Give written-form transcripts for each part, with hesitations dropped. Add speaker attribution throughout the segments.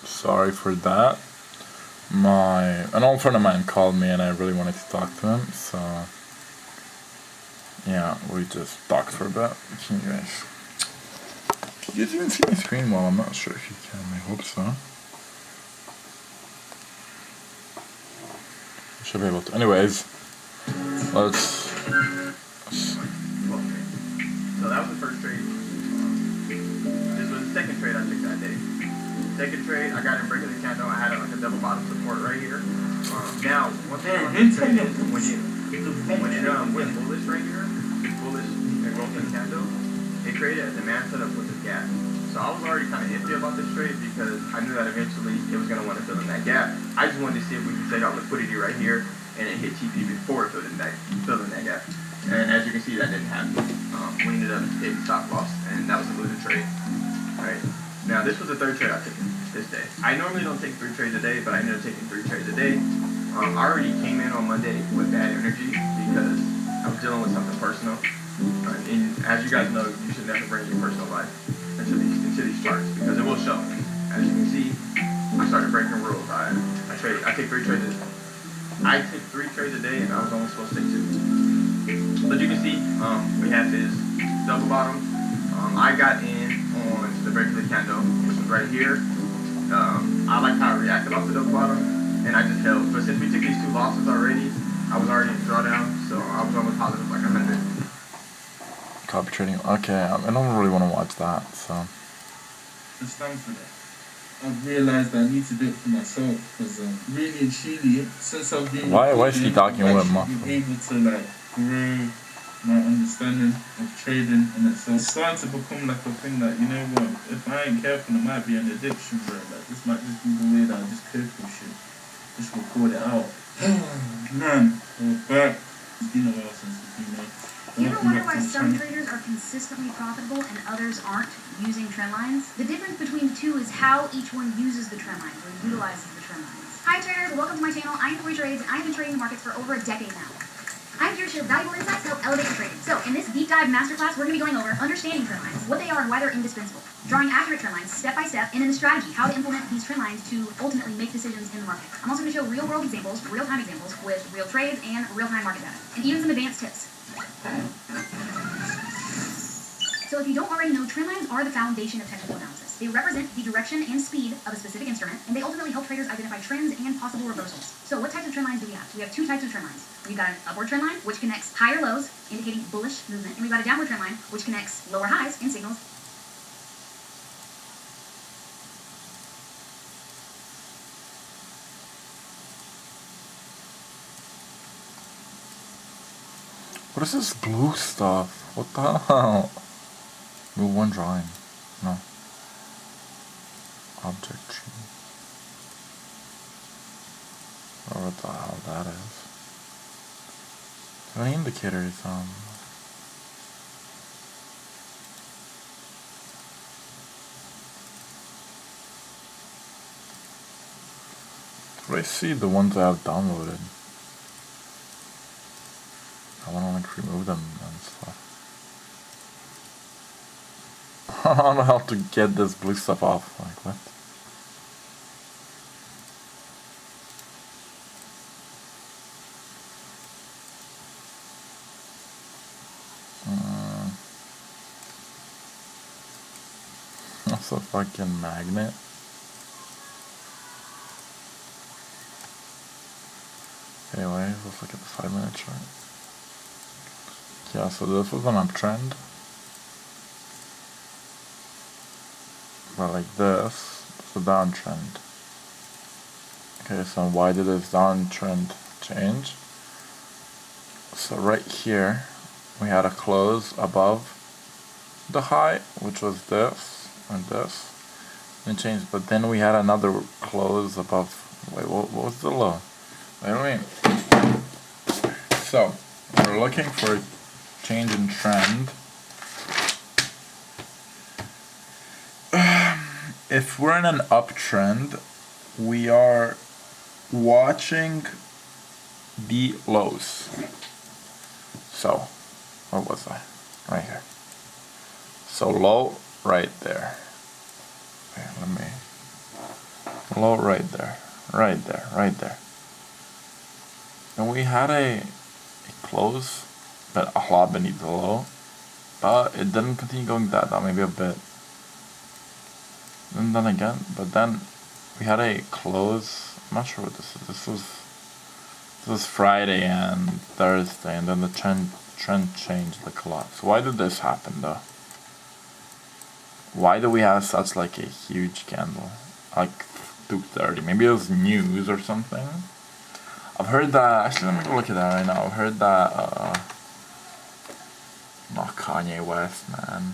Speaker 1: Sorry for that. An old friend of mine called me and I really wanted to talk to him, so yeah, we just talked for a bit. Can you guys even see my screen? Well, I'm not sure if you can. I hope so. I should be able to. Anyways, let's.
Speaker 2: So that was the first trade. This was the second trade I took that day. Second trade, I got in break of the candle. I had like a double bottom support right here. Now, one thing I want to say is when it went bullish right here, bullish and rolled in the candle, it created a demand setup with a gap. So I was already kind of iffy about this trade because I knew that eventually it was going to want to fill in that gap. I just wanted to see if we could take out liquidity right here and it hit TP before it filled in that gap. And as you can see, that didn't happen. We ended up taking stop loss, and that was a loser trade. Right. Now, this was the third trade I took this day. I normally don't take 3 trades a day, but I ended up taking 3 trades a day. I already came in on Monday with bad energy because I was dealing with something personal. And as you guys know, you should never bring your personal life into these charts because it will show. As you can see, I started breaking rules. I take 3 trades a day. I take 3 trades a day, and I was only supposed to take 2. But you can see, we have this double bottom. I got in on the break of the candle, which was right here. I like how I reacted off the double bottom, and I just held. But since we took these 2 losses already, I was already in drawdown, so I was almost positive like 100.
Speaker 1: Copy trading. Okay, I don't really want to watch that, so.
Speaker 3: It's time for that. I've realized I need to do it for myself because really and truly, since I've been
Speaker 1: Why is he talking with muffled?
Speaker 3: been able to like grow my understanding of trading and it's starting to become like a thing that, you know what, if I ain't careful it might be an addiction, bro. Like this might just be the way that I just cope with shit. Just record it out. Man, we're back. It's been a while since we've been there.
Speaker 4: You ever wonder why some traders are consistently profitable and others aren't using trend lines? The difference between the two is how each one uses the trend lines or utilizes the trend lines. Hi traders, welcome to my channel. I'm Tori Trades and I've been trading the markets for over a decade now. I'm here to share valuable insights to help elevate your trading. So in this deep dive masterclass, we're going to be going over understanding trend lines, what they are and why they're indispensable, drawing accurate trend lines step by step, and then the strategy, how to implement these trend lines to ultimately make decisions in the market. I'm also going to show real world examples, real time examples with real trades and real time market data, and even some advanced tips. So if you don't already know, trend lines are the foundation of technical analysis. They represent the direction and speed of a specific instrument, and they ultimately help traders identify trends and possible reversals. So what types of trend lines do we have? We have 2 types of trend lines. We've got an upward trend line, which connects higher lows, indicating bullish movement, and we've got a downward trend line, which connects lower highs and signals.
Speaker 1: What is this blue stuff? What the hell? Move 1 drawing. No. Object tree. Or what the hell that is. So any indicators, I see the ones I have downloaded. I want to like remove them and stuff. I don't know how to get this blue stuff off. Like what? That's a fucking magnet. Anyway, let's look at the 5-minute chart. Yeah, so this was an uptrend. But like this, it's a downtrend. Okay, so why did this downtrend change? So right here, we had a close above the high, which was this and this. And it changed, but then we had another close above. Wait, what was the low? Wait. So we're looking for a change in trend. If we're in an uptrend, we are watching the lows. So, what was I? Right here. So low right there. low right there, right there, right there. And we had a close, but a lot beneath the low, but it didn't continue going that down, maybe a bit. And then again, but then we had a close. I'm not sure what this is. This was Friday and Thursday, and then the trend changed like a lot. So why did this happen though? Why do we have such like a huge candle, like 230? Maybe it was news or something. I've heard that. Actually, let me go look at that right now. I've heard that. Not Kanye West, man.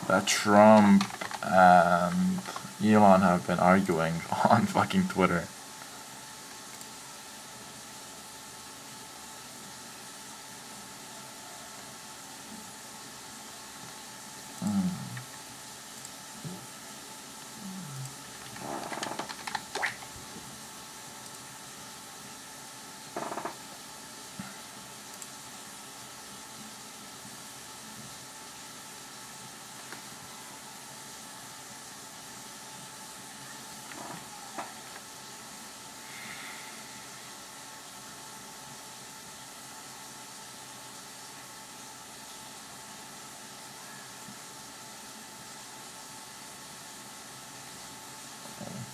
Speaker 1: That Trump and Elon have been arguing on fucking Twitter.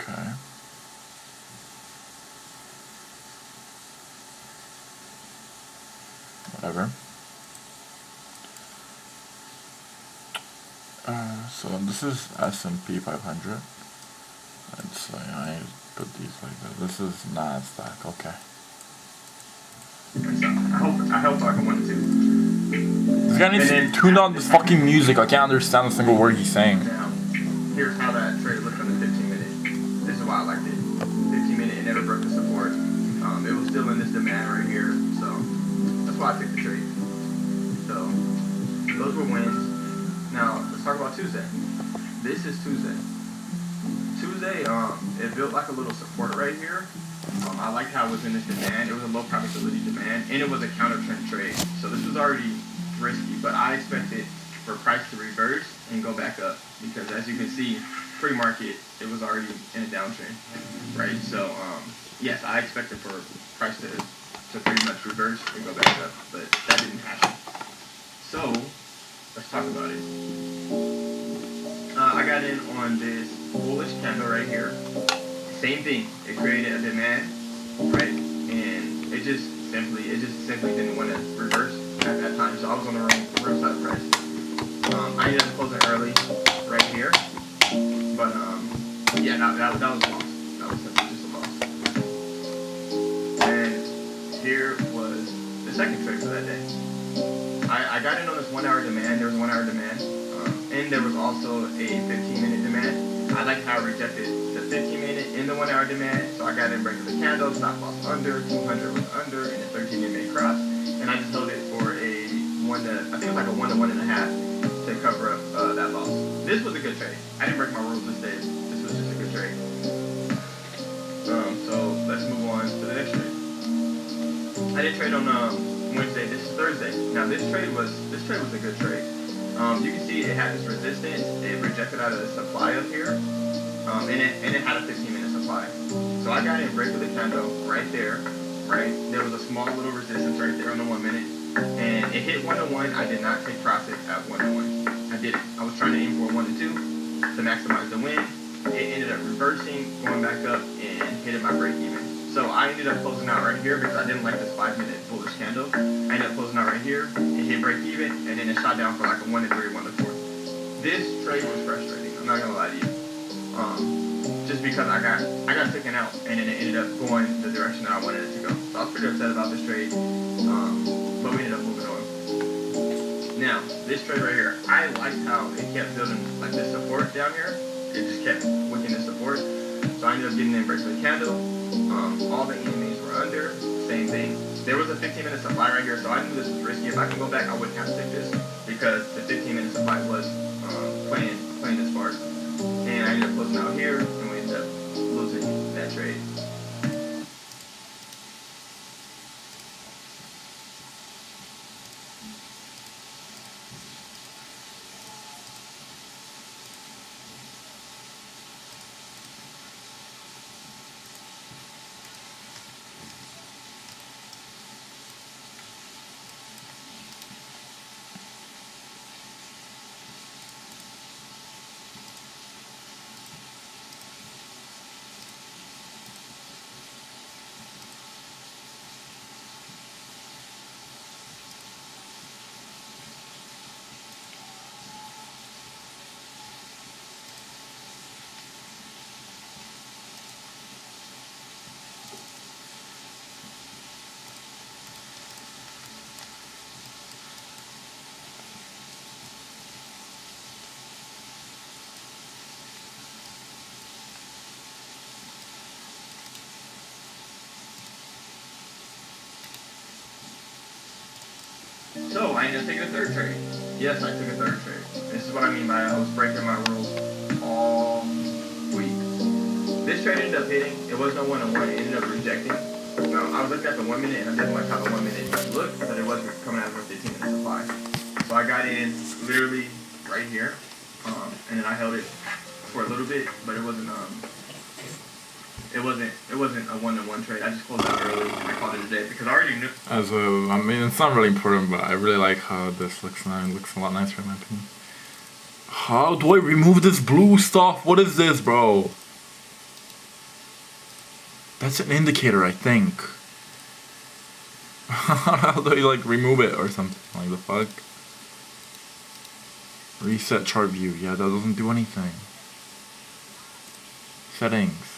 Speaker 1: Okay. Whatever. So this is S&P 500. Let's say I put these like that. This is Nasdaq. Okay.
Speaker 2: I hope I can win too.
Speaker 1: This guy needs to tune down this fucking music. I can't understand a single word he's saying.
Speaker 2: Now, here's how that trade looked on the 15-minute. This is why I liked it. 15-minute, it never broke the support. It was still in this demand right here, so that's why I picked the trade. So those were wins. Now let's talk about Tuesday. This is Tuesday. Tuesday, it built like a little support right here. I liked how it was in this demand. It was a low probability demand, and it was a counter trend trade. So this was already risky, but I expected for price to reverse and go back up because, as you can see, pre-market it was already in a downtrend, right? So yes, I expected for price to pretty much reverse and go back up, but that didn't happen. So let's talk about it. I got in on this bullish candle right here. Same thing. It created a demand, right? And it just simply didn't want to reverse at that time. So I was on the wrong side of price. I ended up closing early right here, but yeah, that was a loss. That was simply just a loss. And here was the second trade for that day. I got in on this 1 hour demand. There was a 1 hour demand, and there was also a 15-minute demand. I liked how it rejected the 15-minute in the 1 hour demand, so I got in breaking the candle, stop loss under, 200 was under, and the 13-minute made cross, and I just held it for a 1 to, I think it was like a 1 to 1.5 to cover up that loss. This was a good trade. I didn't break my rules this day. This was just a good trade. So let's move on to the next trade. I did trade on Wednesday. This is Thursday. Now this trade was a good trade. You can see it had this resistance. It rejected out of the supply up here, and it had a 15-minute supply. So I got in break of the candle right there. Right, there was a small little resistance right there on the 1 minute, and it hit 1 to 1. I did not take profit at 1 to 1. I didn't. I was trying to aim for 1 to 2 to maximize the win. It ended up reversing, going back up, and hitting my break even. So I ended up closing out right here because I didn't like this 5-minute bullish candle. I ended up closing out right here. It hit break even, and then it shot down for like a 1 to 3, 1 to 4. This trade was frustrating. I'm not gonna lie to you. Just because I got taken out, and then it ended up going the direction that I wanted it to go. So I was pretty upset about this trade, but we ended up moving on. Now, this trade right here, I liked how it kept building like this support down here. It just kept wicking the support. So I ended up getting in break of the candle. All the EMAs were under, same thing. There was a 15-minute supply right here, so I knew this was risky. If I can go back, I wouldn't have to take this because the 15-minute supply was playing this part. And I ended up closing out here, and we ended up losing that trade. So I ended up taking a third trade. Yes, I took a third trade. This is what I mean by I was breaking my rules all week. This trade ended up hitting. It was no 1-on-1. It ended up rejecting. I was looking at the 1 minute and I didn't like how the 1 minute looked, but it wasn't coming out of a 15 minute supply. So I got in literally right here, and then I held it for a little bit, but it wasn't a 1-on-1 trade. I just closed out early and I called it a day because I already knew.
Speaker 1: As a, I mean, it's not really important, but I really like how this looks now. It looks a lot nicer in my opinion. How do I remove this blue stuff? What is this, bro? That's an indicator, I think. How do you like remove it or something? Like the fuck? Reset chart view. Yeah, that doesn't do anything. Settings.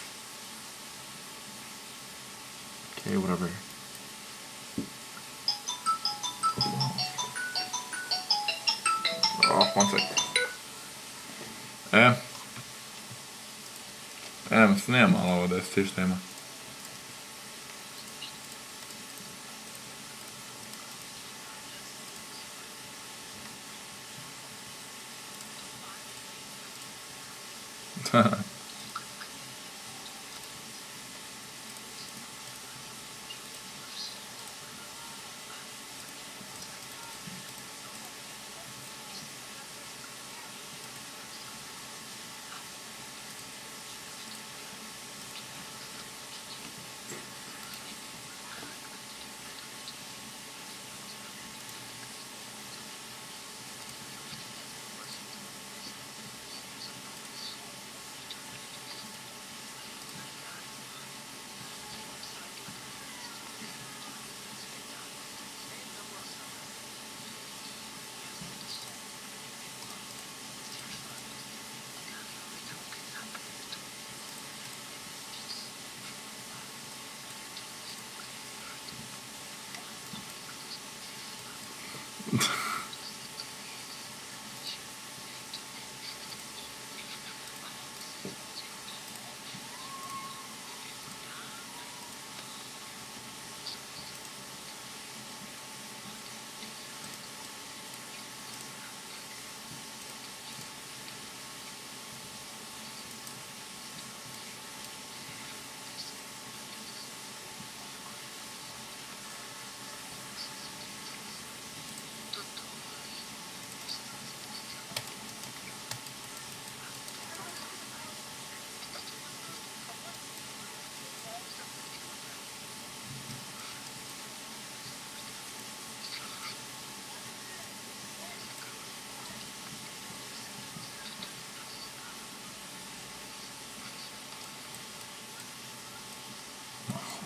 Speaker 1: Okay, whatever. Oh, one sec. Myslím malo det systemet.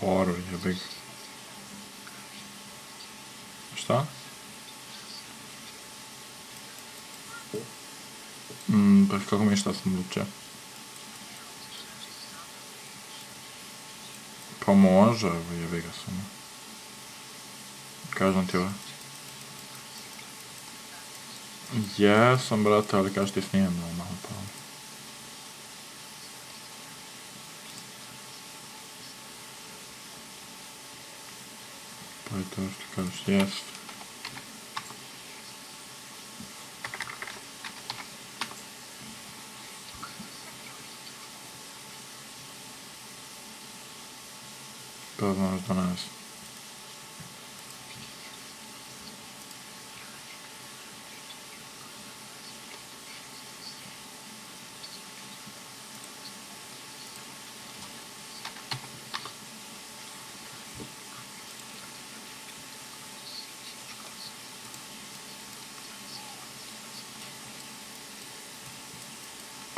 Speaker 1: Water, ja big. Šta? Pa kako mi šta sam luče? Pa može, jebi ga samo. Kažem ti ovo. Jesam, brate, ali kaži ti snijem malo pa. Pa je to što kažeš, jest. To znaš danas.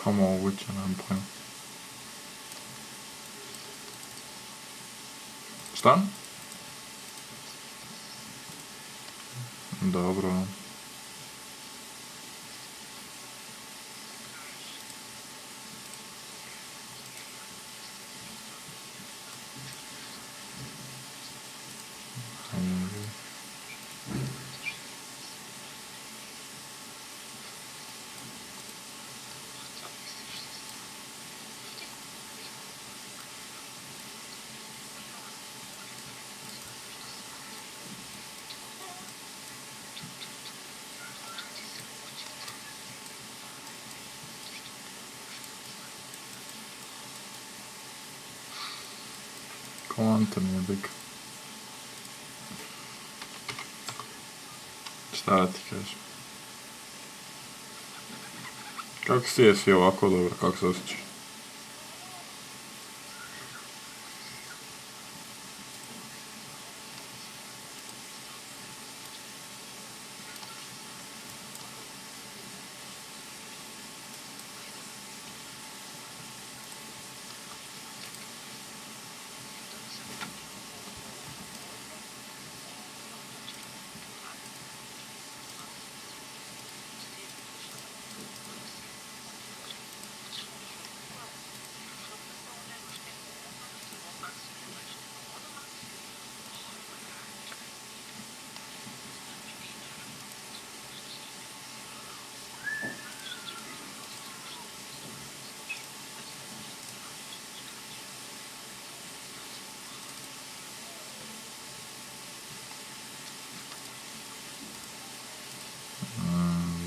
Speaker 1: Pa moguće, nemam pojma. Šta? Dobro. Quantum yedik. Statičkaš. Kako si jesi ovako dobro, kako se osjećaš?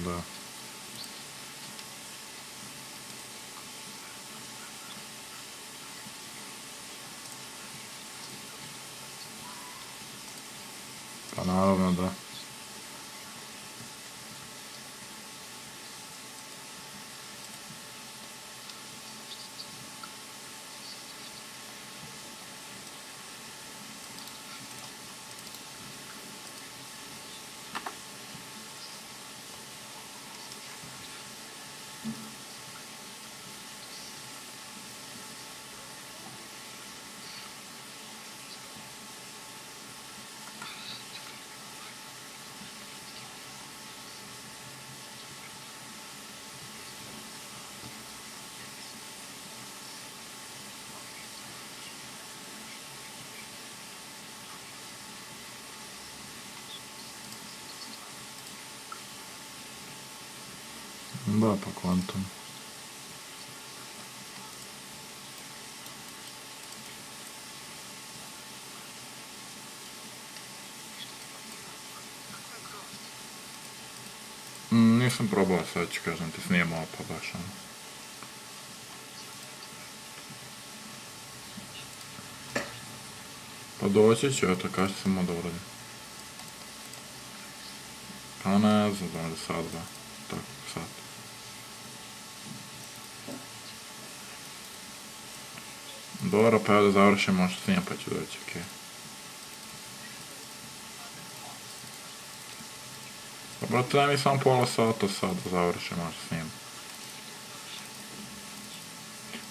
Speaker 1: Da. Pa naravno da. Da, pa kvantum. Nisam probao, sad ću kažem ti, snijemo pa baš ono. Pa doći ću, eto, kaži samo da uradim. Pa ne znam, da sad, da. Tako, sad. Dobro, pa ja da završim možda snijem pa ću doći, okej. Dobro, treba mi samo pola sata sad da završim možda snijem.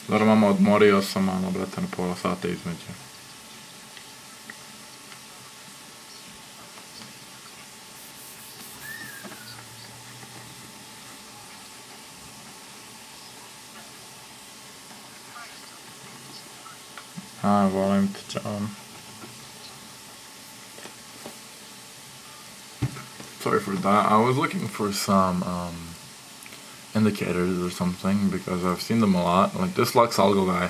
Speaker 1: Dobro, mama, odmorio sam malo, brate, na pola sata između. Hi, volim te, čao. Sorry for that. I was looking for some indicators or something because I've seen them a lot. Like this Lux Algo guy,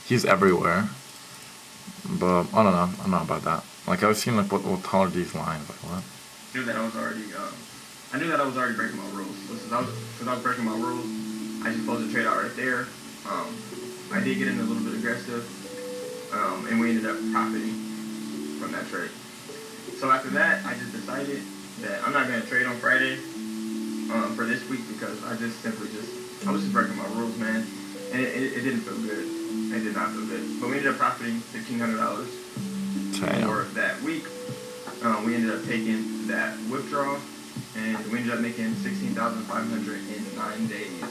Speaker 1: he's everywhere. But I don't know. I don't know about that. Like I've seen like what are these lines? Like what?
Speaker 2: I knew that I was already breaking my rules. So since I was breaking my rules, I just closed the trade out right there. I did get in a little bit aggressive, and we ended up profiting from that trade. So after that, I just decided that I'm not going to trade on Friday for this week because I was just breaking my rules, man. And it didn't feel good. It did not feel good. But we ended up profiting $1,500 for that week. We ended up taking that withdrawal, and we ended up making $16,500 in 9 days.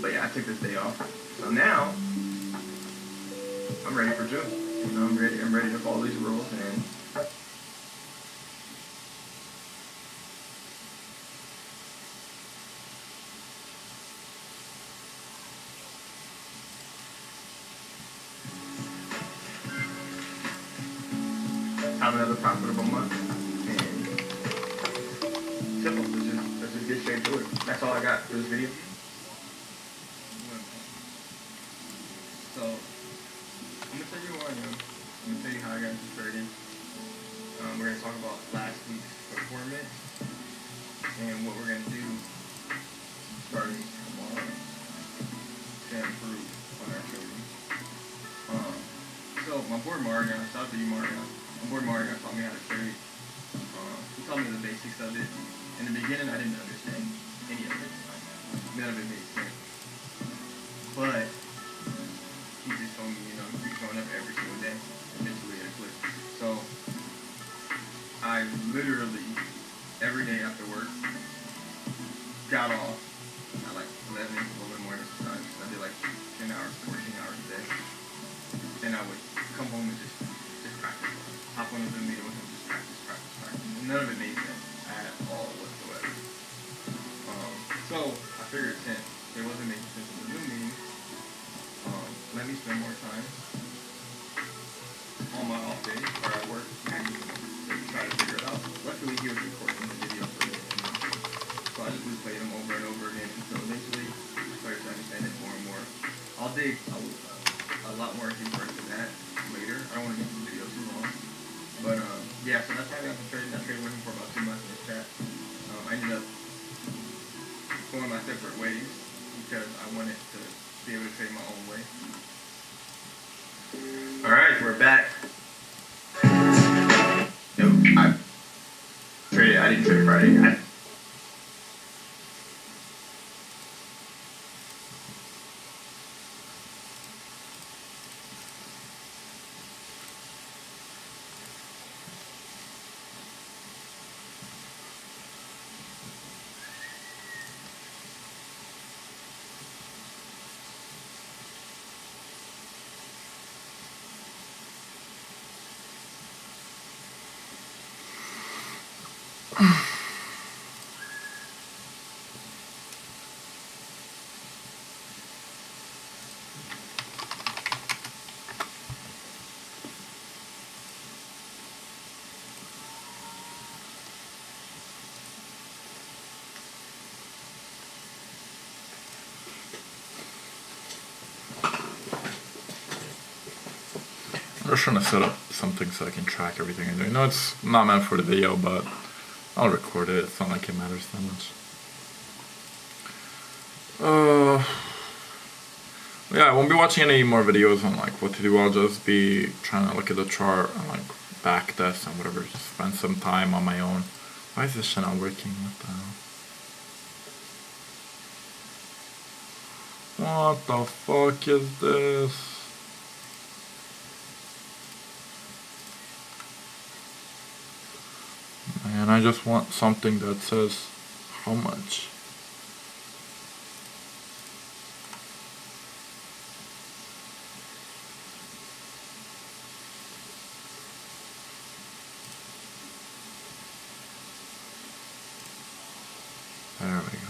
Speaker 2: But yeah, I took this day off. So now I'm ready for June. You know, I'm ready to follow these rules and have another profitable month. And simple. Let's just get straight to it. That's all I got for this video. So I'm gonna tell you who I am. I'm gonna tell you how I got into trading. We're gonna talk about last week's performance and what we're gonna do starting tomorrow to improve on our trading. Marion. Shout out to you, Marion. My boy Marion taught me how to trade. He taught me the basics of it. In the beginning, I didn't understand any of it. Like, none of it made sense. But he just told me, you know, keep showing up every single day. Eventually it'll click. So I literally every day after work got off at like 11, a little bit more sometimes. I did like 10 hours, 14 hours a day. And I would come home and just practice. Hop on a Zoom meeting with him, just practice. And none of it made sense at all whatsoever. So I figured since it wasn't making sense in the Zoom meeting, let me spend more time on my off days or at work and try to figure it out. Luckily, he was recording the video for me, so I just replayed them over and over again until eventually I started to understand it more and more. I'll dig a lot more deeper into that later. I don't want to make the video too long, but yeah. So that's how I got to trading. I traded with him for about 2 months in his chat. I ended up going my separate ways because I wanted to be able to trade my own way. Alright, we're back. I didn't trade Friday.
Speaker 1: I'm just trying to set up something so I can track everything I do. No, it's not meant for the video, but I'll record it. It's not like it matters that much. Yeah, I won't be watching any more videos on like what to do. I'll just be trying to look at the chart and like back test and whatever. Just spend some time on my own. Why is this shit not working? What the hell? What the fuck is this? And I just want something that says how much. There we go.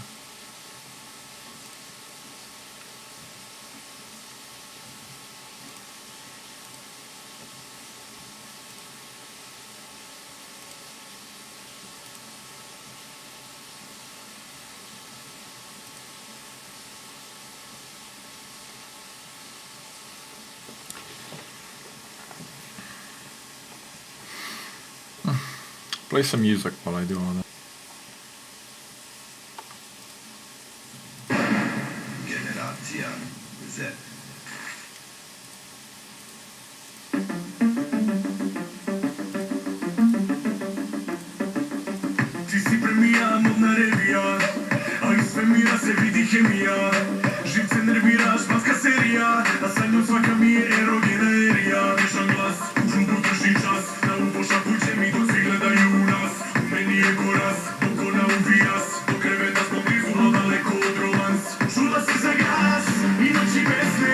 Speaker 1: Play some music while I do all that.
Speaker 5: Ti si premijamo na revija, a iz svemira se vidi kemija. Živce nerviraš, maska serija, a sa njom svaka mi je erogena erija. Mešan glas, u žubu drži čas, na uvo šapuće mi dok svi gledaju u nas. U meni je goraz, dok ona uvijas, do kreveta smo blizu, no daleko od romans. Čula si za glas, i noći besne.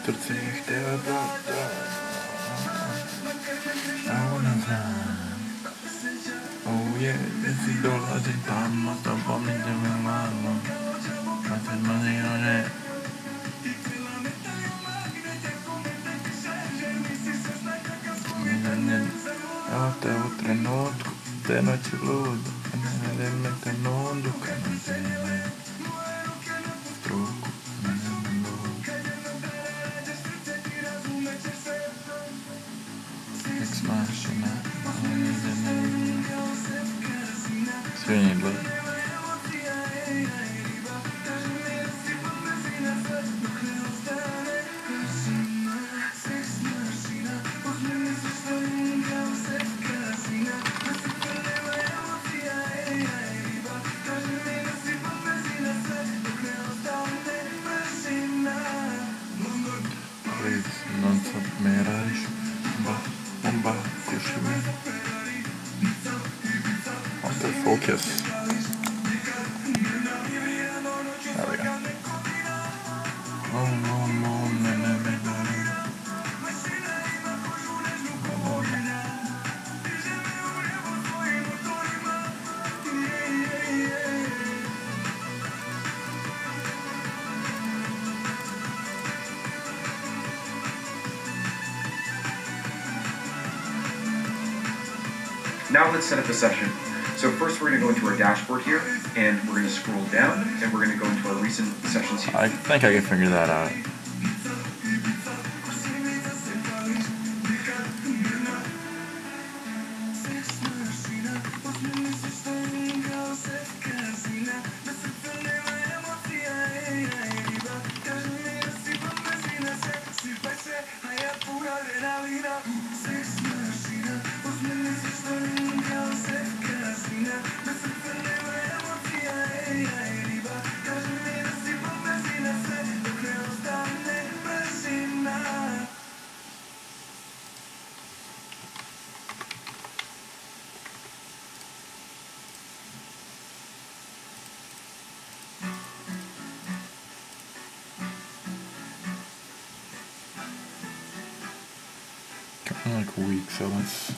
Speaker 1: Srce je htjela da a ona zna. Oh yeah, si dolazim tamo, s tobom idem malo. A te manje. Evo te u trenutku, te noći ludo, ne vedem me te nudu, kad me zime struku, ne vedem ludo. It's mašina, ali ide ne. Svi njih gleda. Please, non so me radiš, bomba, kuši me. Okay, focus. There we go. Oh, no, no, ne, ne, ne, ne.
Speaker 6: Now let's set up the session. So first we're going to go into our dashboard here, and we're going to scroll down, and we're going to go into our recent sessions here.
Speaker 1: I think I can figure that out. Kind of like weak, so let's.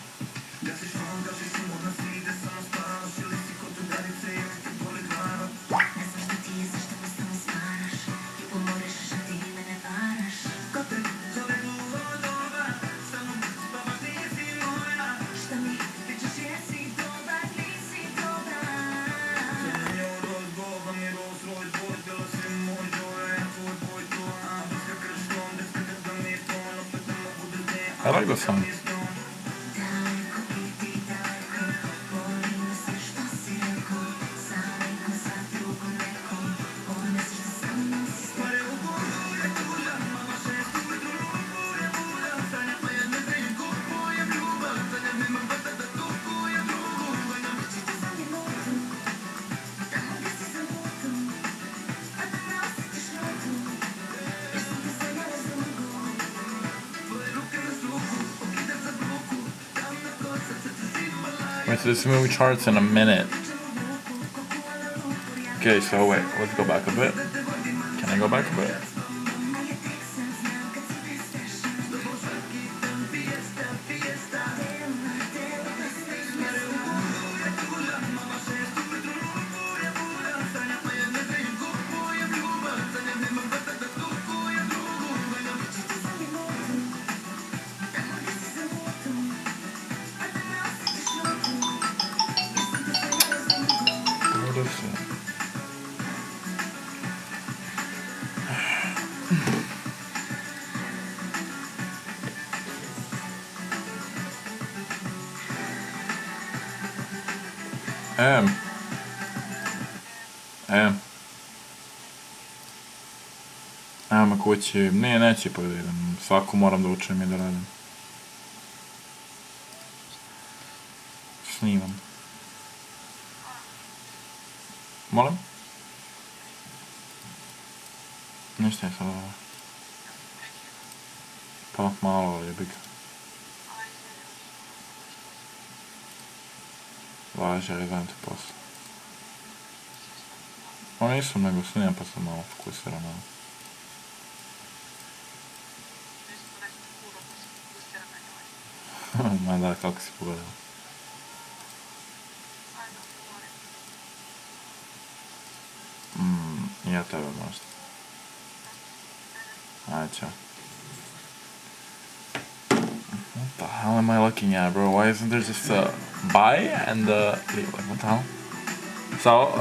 Speaker 1: I like this song. Wait, so this movie charts in a minute. Okay, so wait, let's go back a bit. Can I go back a bit? What is it? Evo kući, neće pa da idem, svako moram da učim i da radim. Snimam. Molim? Ništa je sad ovo. Pa malo jebik. Važi, ali znam ti posao. O nisam nego snimam pa sam malo fokusiran. Mada kako si pogledao. Ja tebe možda. Ajde, čao. What the hell am I looking at, bro? Why isn't there just a buy and like, what the hell? So,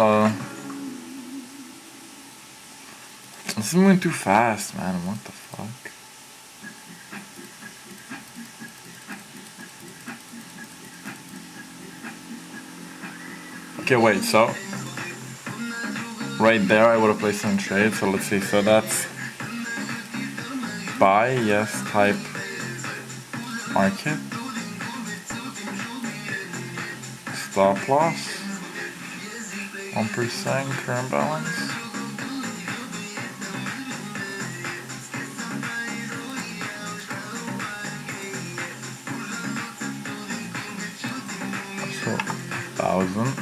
Speaker 1: this is moving too fast, man. What the fuck? Okay, wait, so right there I would have placed some trade, so let's see, so that's buy, yes, type market, stop loss, 1% current balance. So 1,000.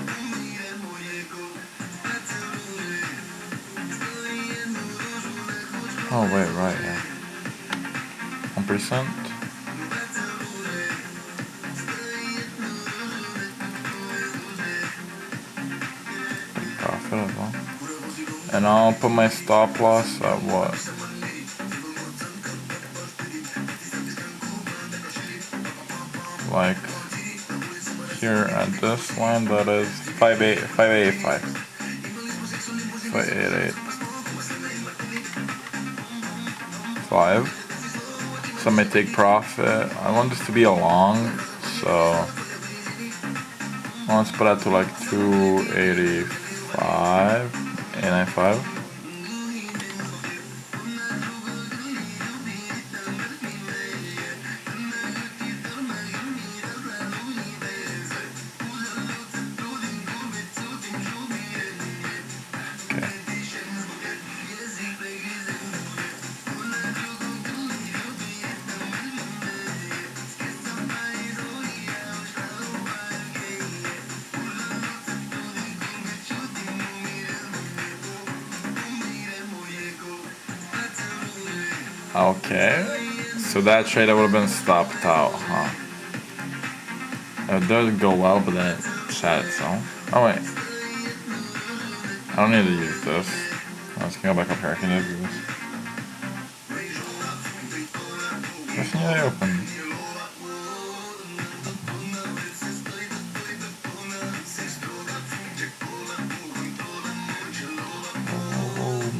Speaker 1: Oh wait, right, yeah. 1%. Profit as well. And I'll put my stop loss at what? Like here at this line, that is 585. 588. 5. So I may take profit. I want this to be a long, so let's put that to like 285, 895. Okay, so that trade I would have been stopped out, huh? It does go well, but then it shot itself. Oh wait, I don't need to use this. Let's go back up here. I can use this. Just need to open. Oh,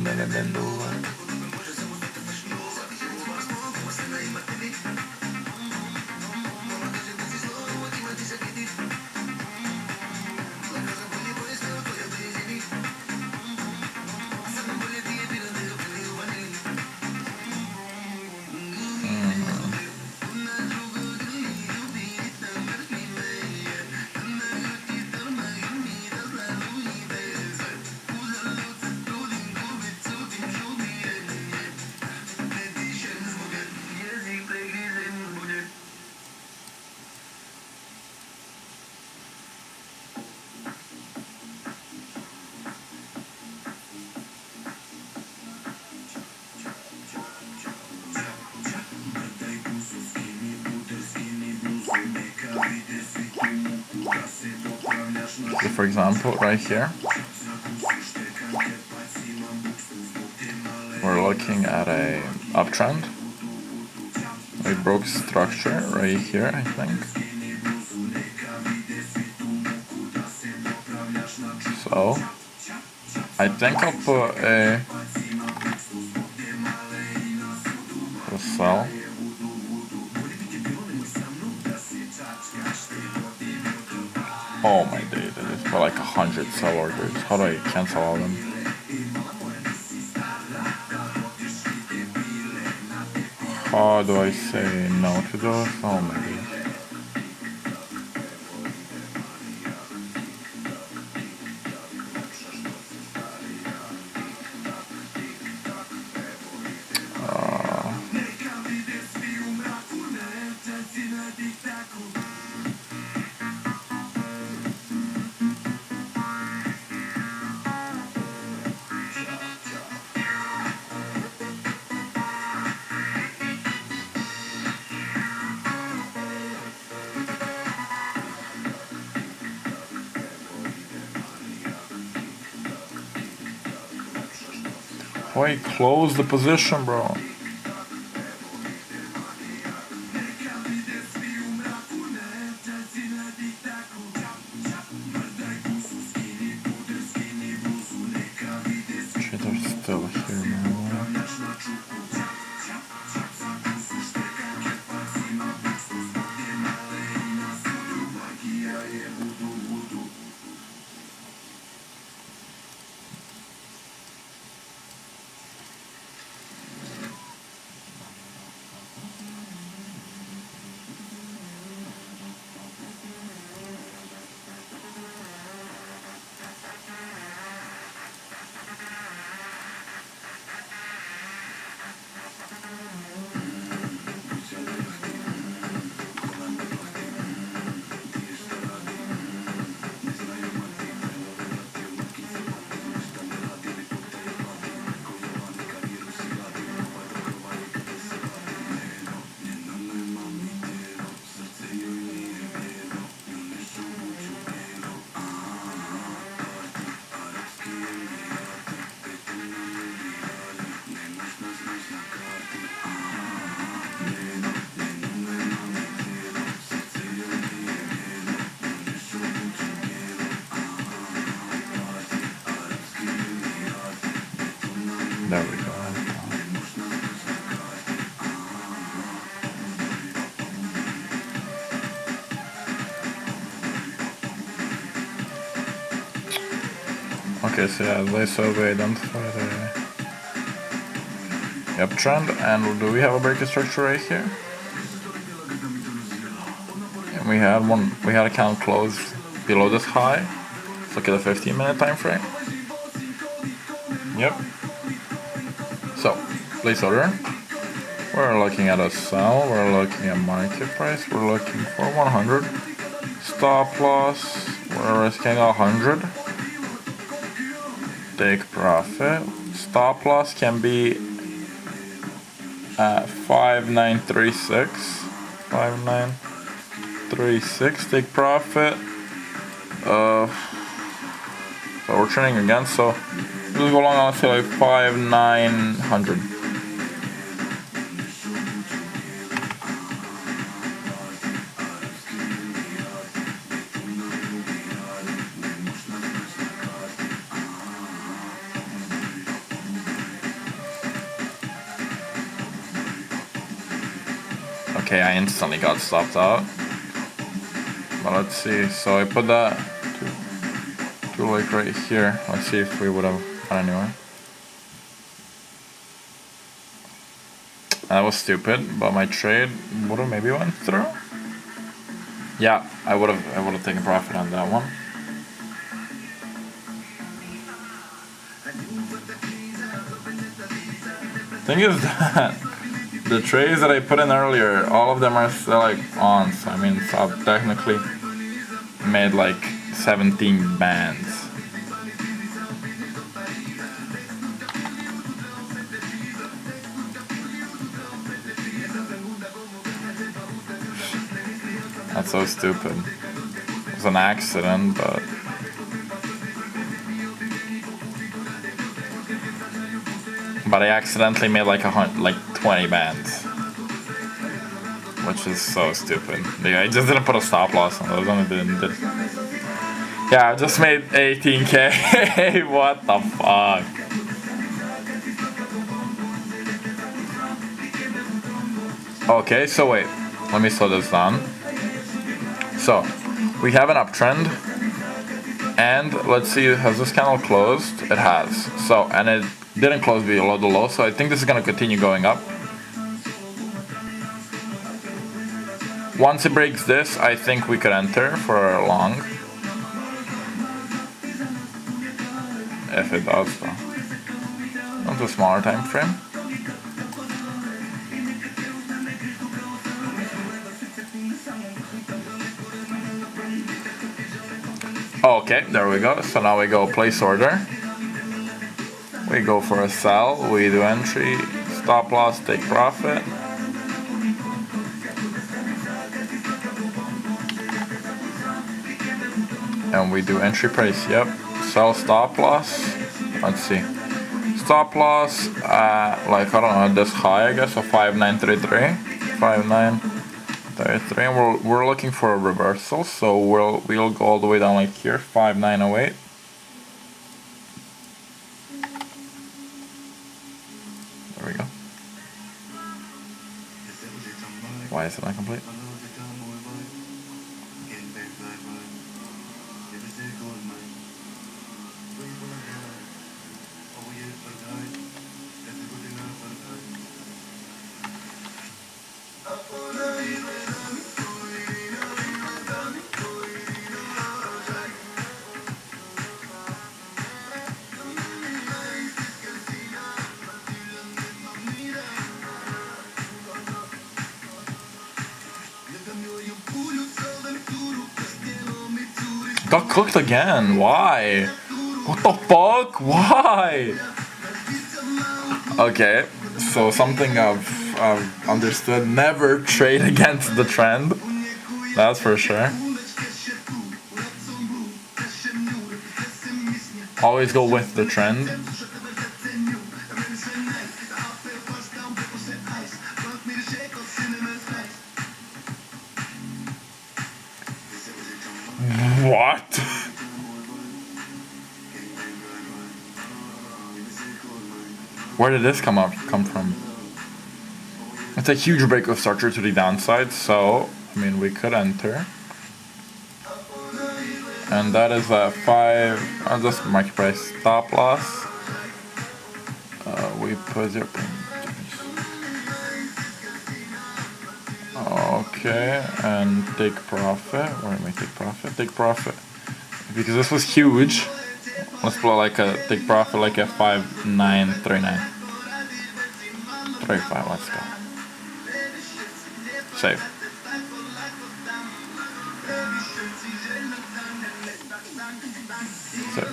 Speaker 1: So for example, right here, we're looking at a uptrend. We broke structure right here, I think. So I think I'll put a sell. Oh my days, I just put like 100 sell orders. How do I cancel all of them? How do I say no to those? Oh my days. Why close the position, bro? Trader's still here, man. There we go. Okay, so yeah, they identify the uptrend, and do we have a breaker structure right here? And we had a candle close below this high. Let's look at the 15-minute time frame. Yep. So, place order. We're looking at a sell, we're looking at market price, we're looking for 100. Stop loss, we're risking 100. Take profit. Stop loss can be at 5936. 5936. Take profit. So we're trending again, so we'll go long on to like 5900. Okay, I instantly got stopped out. But let's see. So I put that to like right here. Let's see if we would have gone anywhere. That was stupid, but my trade would have maybe went through. Yeah, I would have taken profit on that one. Thing is that the trades that I put in earlier, all of them are still like on, so I mean, so I've technically made like 17 bands. That's so stupid. It was an accident, but I accidentally made like 20 bands, which is so stupid. Yeah, I just didn't put a stop loss on those. Yeah, I just made 18k. What the fuck? Okay, so wait, let me slow this down. So we have an uptrend, and let's see, has this candle closed? It has. So, and it didn't close below the low, so I think this is gonna continue going up. Once it breaks this, I think we could enter for a long. If it does, though. On to a smaller time frame. Okay, there we go. So now we go place order. We go for a sell, we do entry, stop loss, take profit. And we do entry price, yep. Sell, stop loss. Let's see. stop loss like, I don't know, this high, I guess, so 5933. 5933, and we're looking for a reversal, so we'll go all the way down like here, 5908. There we go. Why is it not complete? Got cooked again. Why? What the fuck? Why? Okay, so something I've understood. Never trade against the trend. That's for sure. Always go with the trend. What? Where did this come from? It's a huge break of structure to the downside, so I mean we could enter. And that is a 5. I'll just market price stop loss. We put 0. Okay, and take profit. Where am I? Take profit. Take profit. Because this was huge. Let's play like a take profit like a 5939. 35. Let's go. Save. Save.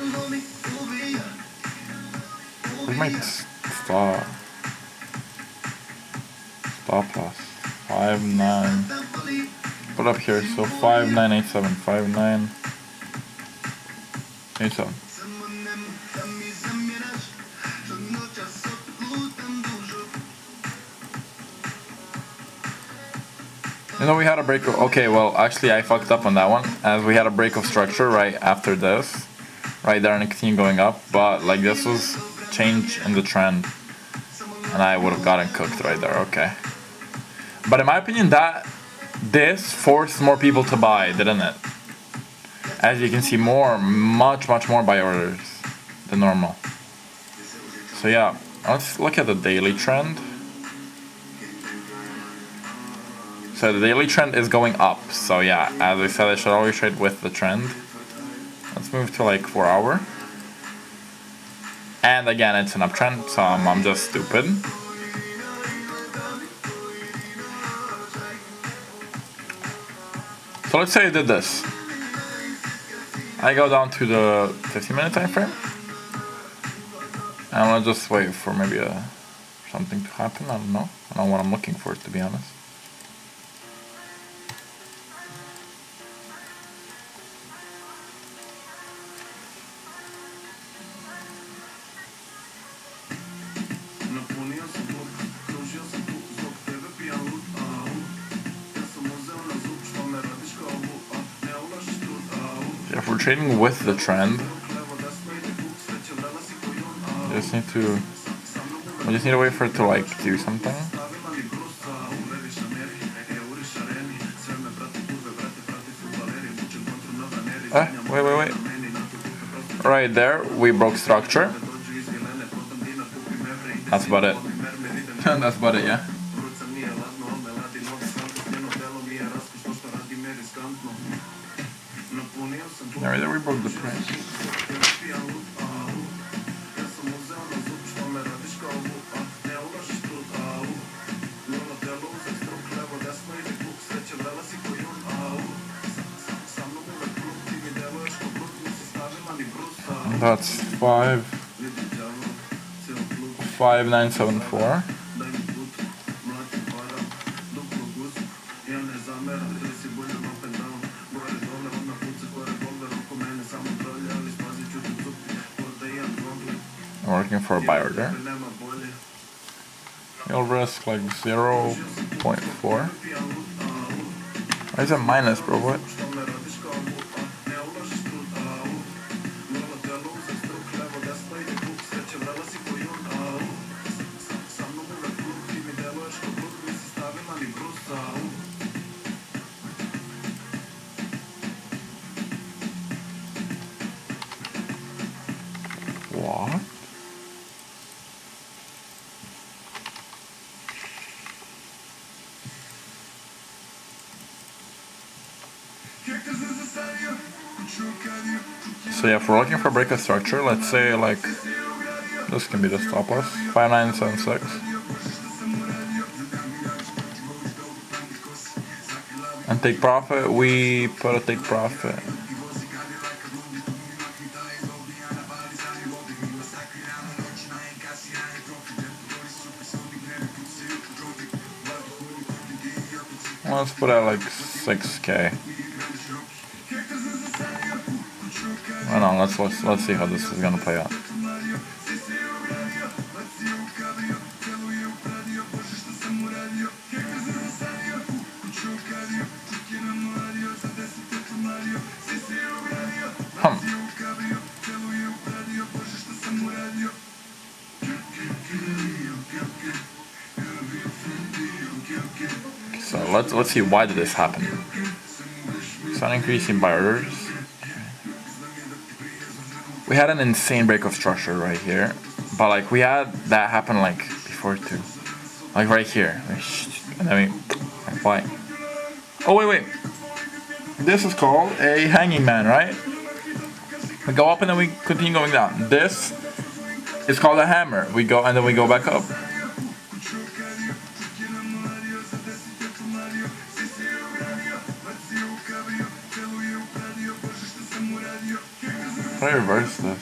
Speaker 1: Where's my stop? Stop loss. 59. Put up here, so 5987. 5987. You know, we had a break of, okay, well, actually I fucked up on that one, as we had a break of structure right after this, right there, and it continued going up, but like this was change in the trend, and I would have gotten cooked right there. Okay. But in my opinion, this forced more people to buy, didn't it? As you can see, much more buy orders than normal. So yeah, let's look at the daily trend. So the daily trend is going up. So yeah, as I said, I should always trade with the trend. Let's move to like 4 hour. And again, it's an uptrend, so I'm just stupid. So let's say I did this. I go down to the 15-minute time frame. And I'll just wait for maybe something to happen. I don't know. I don't know what I'm looking for, to be honest. If we're trading with the trend, we just need to wait for it to like do something. Wait. Right there, we broke structure. That's about it. That's about it, yeah. Right there, we broke the price. That's 5974. I'm working for a buy order. You'll risk like 0.4. Why is it minus, bro? What? What? So yeah, if we're looking for break of structure, let's say like this can be the stop loss, 5976. And take profit, we put a take profit. Let's put out like 6K. I don't know, let's see how this is gonna play out. So let's see, why did this happen? Sun increasing by orders. We had an insane break of structure right here, but like we had that happen like before too, like right here. And then like, why? Oh wait. This is called a hanging man, right? We go up and then we continue going down. This is called a hammer. We go and then we go back up. How do I reverse this?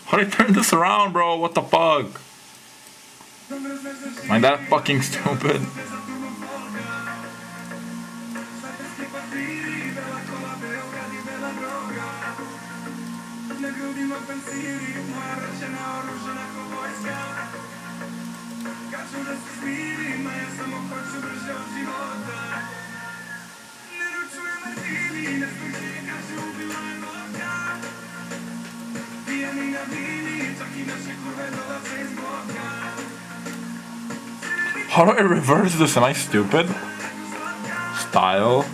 Speaker 1: How do I turn this around, bro? What the fuck? Am I that fucking stupid? How do I reverse this? Am I stupid? Style.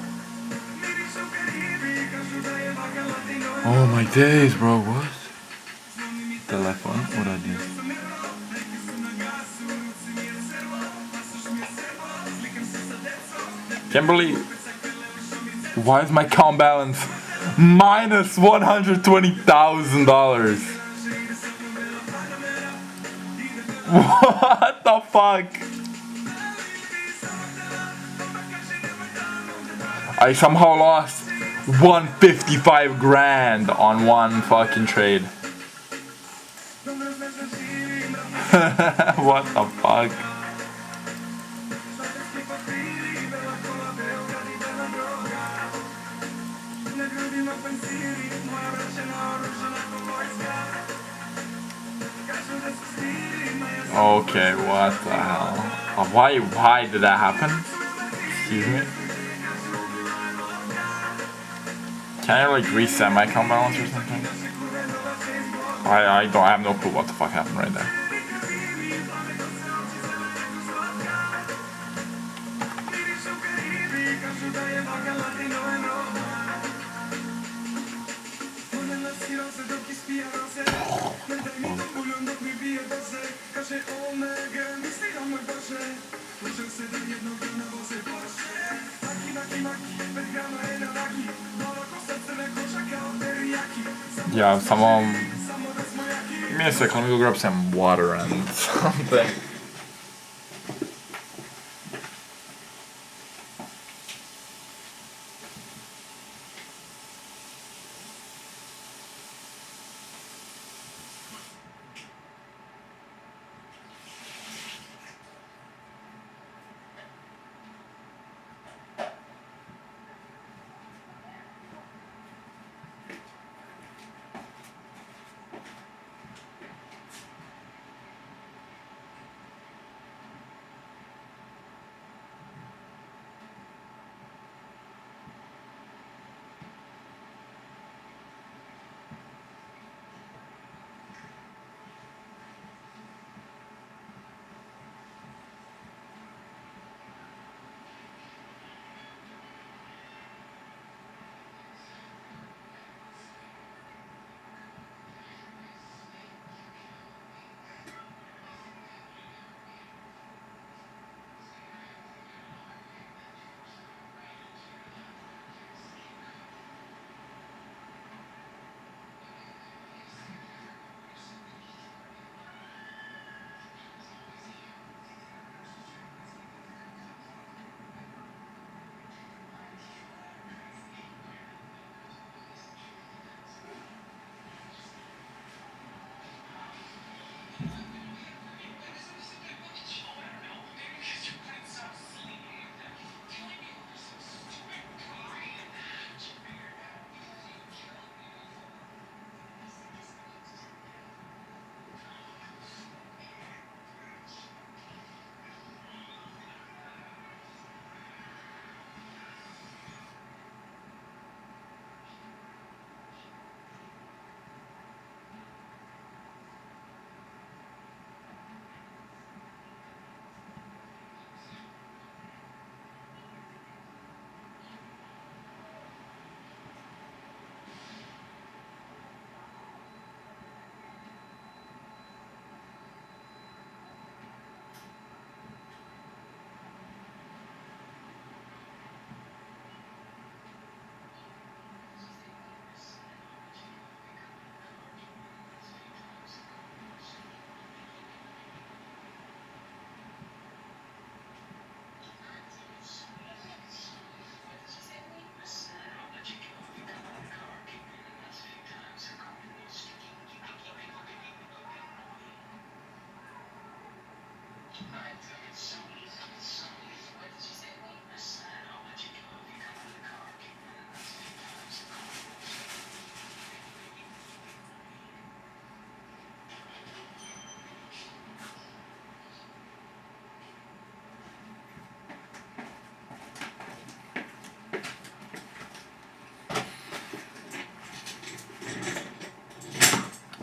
Speaker 1: Oh my days, bro. What? The left one? What I do? Can't believe. Why is my account balance minus $120,000? What the fuck? I somehow lost 155 grand on one fucking trade. What the fuck? Okay, what the hell? Why did that happen? Excuse me? Can I like reset my account balance or something? I have no clue what the fuck happened right there. Yeah, someone. Give me a sec, let me go grab some water and something.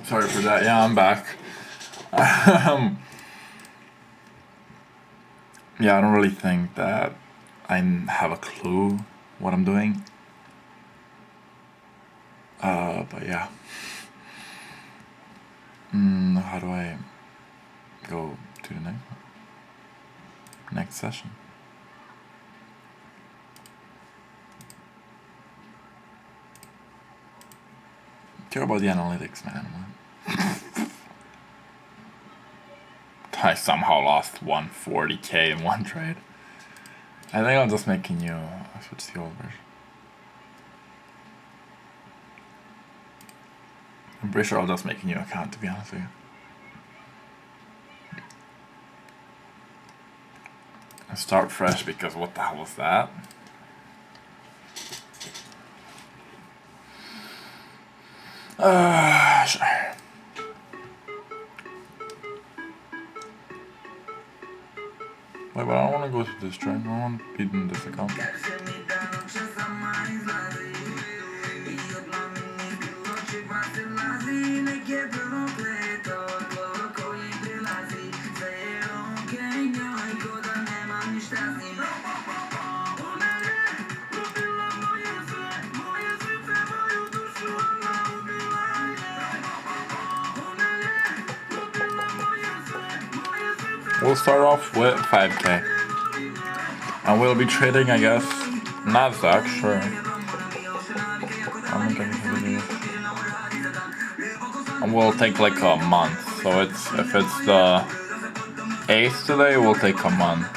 Speaker 1: Sorry for that. Yeah, I'm back. Yeah, I don't really think that I have a clue what I'm doing. But yeah. How do I go to the next session? Care about the analytics, man. I somehow lost 140k in one trade. I think I'll just make a new. I'll switch to the old version. I'm pretty sure I'll just make a new account, to be honest with you. And start fresh, because what the hell was that? Sure. Like, but I don't want to go to this train. I want to be in this account. We'll start off with 5K. And we'll be trading, I guess, Nasdaq, sure. And we'll take like a month. So if it's the 8th today, we'll take a month.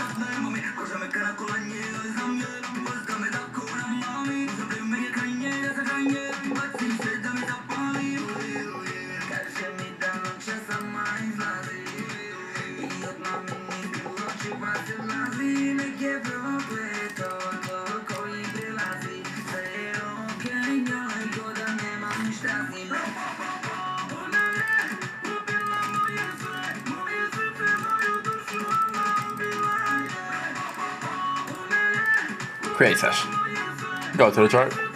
Speaker 1: Create session. Go to the chart.